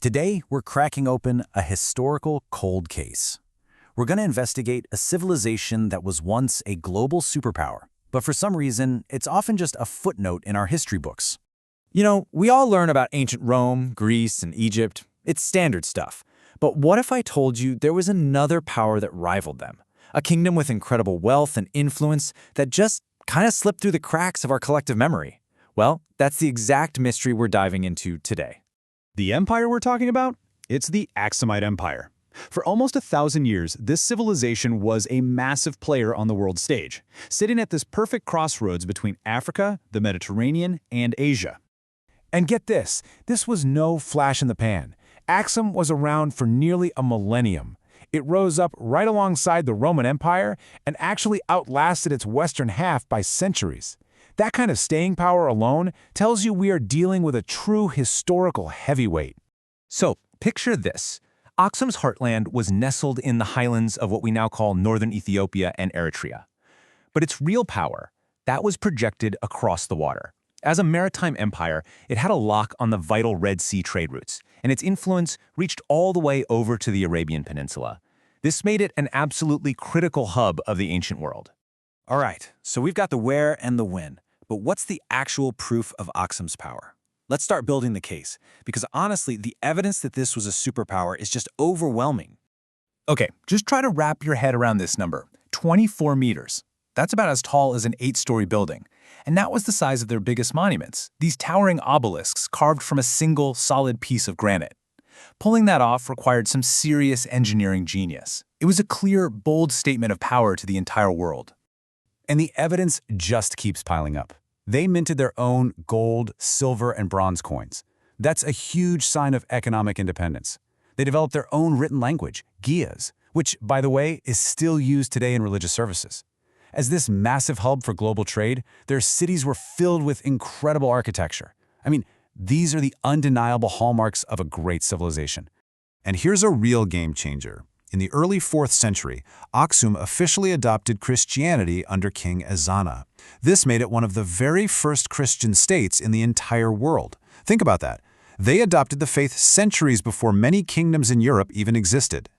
Today, we're cracking open a historical cold case. We're going to investigate a civilization that was once a global superpower, but for some reason, it's often just a footnote in our history books. You know, we all learn about ancient Rome, Greece, and Egypt. It's standard stuff. But what if I told you there was another power that rivaled them? A kingdom with incredible wealth and influence that just kind of slipped through the cracks of our collective memory? Well, that's the exact mystery we're diving into today. The empire we're talking about? It's the Axumite Empire. For almost 1,000 years, this civilization was a massive player on the world stage, sitting at this perfect crossroads between Africa, the Mediterranean, and Asia. And get this was no flash in the pan. Axum was around for nearly a millennium. It rose up right alongside the Roman Empire and actually outlasted its western half by centuries. That kind of staying power alone tells you we are dealing with a true historical heavyweight. So, picture this. Axum's heartland was nestled in the highlands of what we now call northern Ethiopia and Eritrea. But its real power, that was projected across the water. As a maritime empire, it had a lock on the vital Red Sea trade routes, and its influence reached all the way over to the Arabian Peninsula. This made it an absolutely critical hub of the ancient world. All right, so we've got the where and the when, but what's the actual proof of Axum's power? Let's start building the case, because honestly, the evidence that this was a superpower is just overwhelming. Okay, just try to wrap your head around this number, 24 meters. That's about as tall as an 8-story building. And that was the size of their biggest monuments, these towering obelisks carved from a single solid piece of granite. Pulling that off required some serious engineering genius. It was a clear, bold statement of power to the entire world. And the evidence just keeps piling up. They minted their own gold, silver, and bronze coins. That's a huge sign of economic independence. They developed their own written language, Giyas, which, by the way, is still used today in religious services. As this massive hub for global trade, their cities were filled with incredible architecture. I mean, these are the undeniable hallmarks of a great civilization. And here's a real game changer. In the early 4th century, Axum officially adopted Christianity under King Ezana. This made it one of the very first Christian states in the entire world. Think about that. They adopted the faith centuries before many kingdoms in Europe even existed.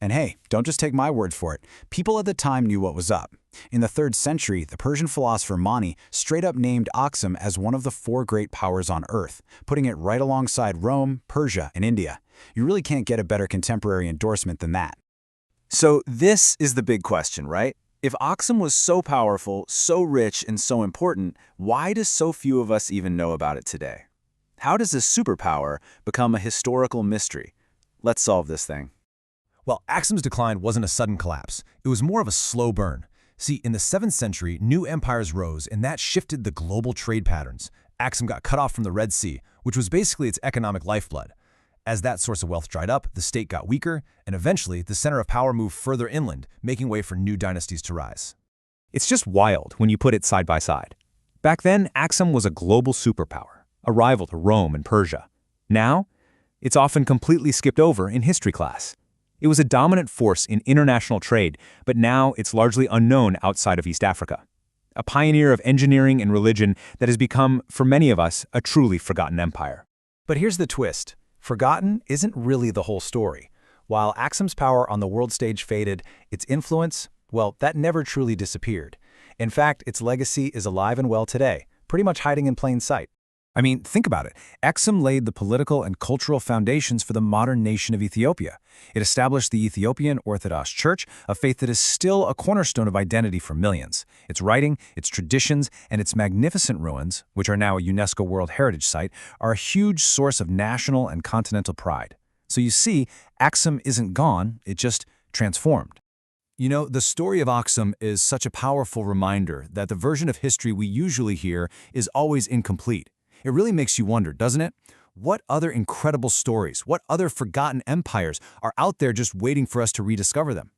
And hey, don't just take my word for it. People at the time knew what was up. In the 3rd century, the Persian philosopher Mani straight up named Axum as one of the 4 great powers on Earth, putting it right alongside Rome, Persia, and India. You really can't get a better contemporary endorsement than that. So this is the big question, right? If Axum was so powerful, so rich, and so important, why do so few of us even know about it today? How does this superpower become a historical mystery? Let's solve this thing. Well, Axum's decline wasn't a sudden collapse. It was more of a slow burn. See, in the 7th century, new empires rose, and that shifted the global trade patterns. Axum got cut off from the Red Sea, which was basically its economic lifeblood. As that source of wealth dried up, the state got weaker, and eventually the center of power moved further inland, making way for new dynasties to rise. It's just wild when you put it side by side. Back then, Axum was a global superpower, a rival to Rome and Persia. Now, it's often completely skipped over in history class. It was a dominant force in international trade, but now it's largely unknown outside of East Africa. A pioneer of engineering and religion that has become, for many of us, a truly forgotten empire. But here's the twist. Forgotten isn't really the whole story. While Axum's power on the world stage faded, its influence, well, that never truly disappeared. In fact, its legacy is alive and well today, pretty much hiding in plain sight. I mean, think about it. Axum laid the political and cultural foundations for the modern nation of Ethiopia. It established the Ethiopian Orthodox Church, a faith that is still a cornerstone of identity for millions. Its writing, its traditions, and its magnificent ruins, which are now a UNESCO World Heritage Site, are a huge source of national and continental pride. So you see, Axum isn't gone, it just transformed. You know, the story of Axum is such a powerful reminder that the version of history we usually hear is always incomplete. It really makes you wonder, doesn't it? What other incredible stories, what other forgotten empires are out there just waiting for us to rediscover them?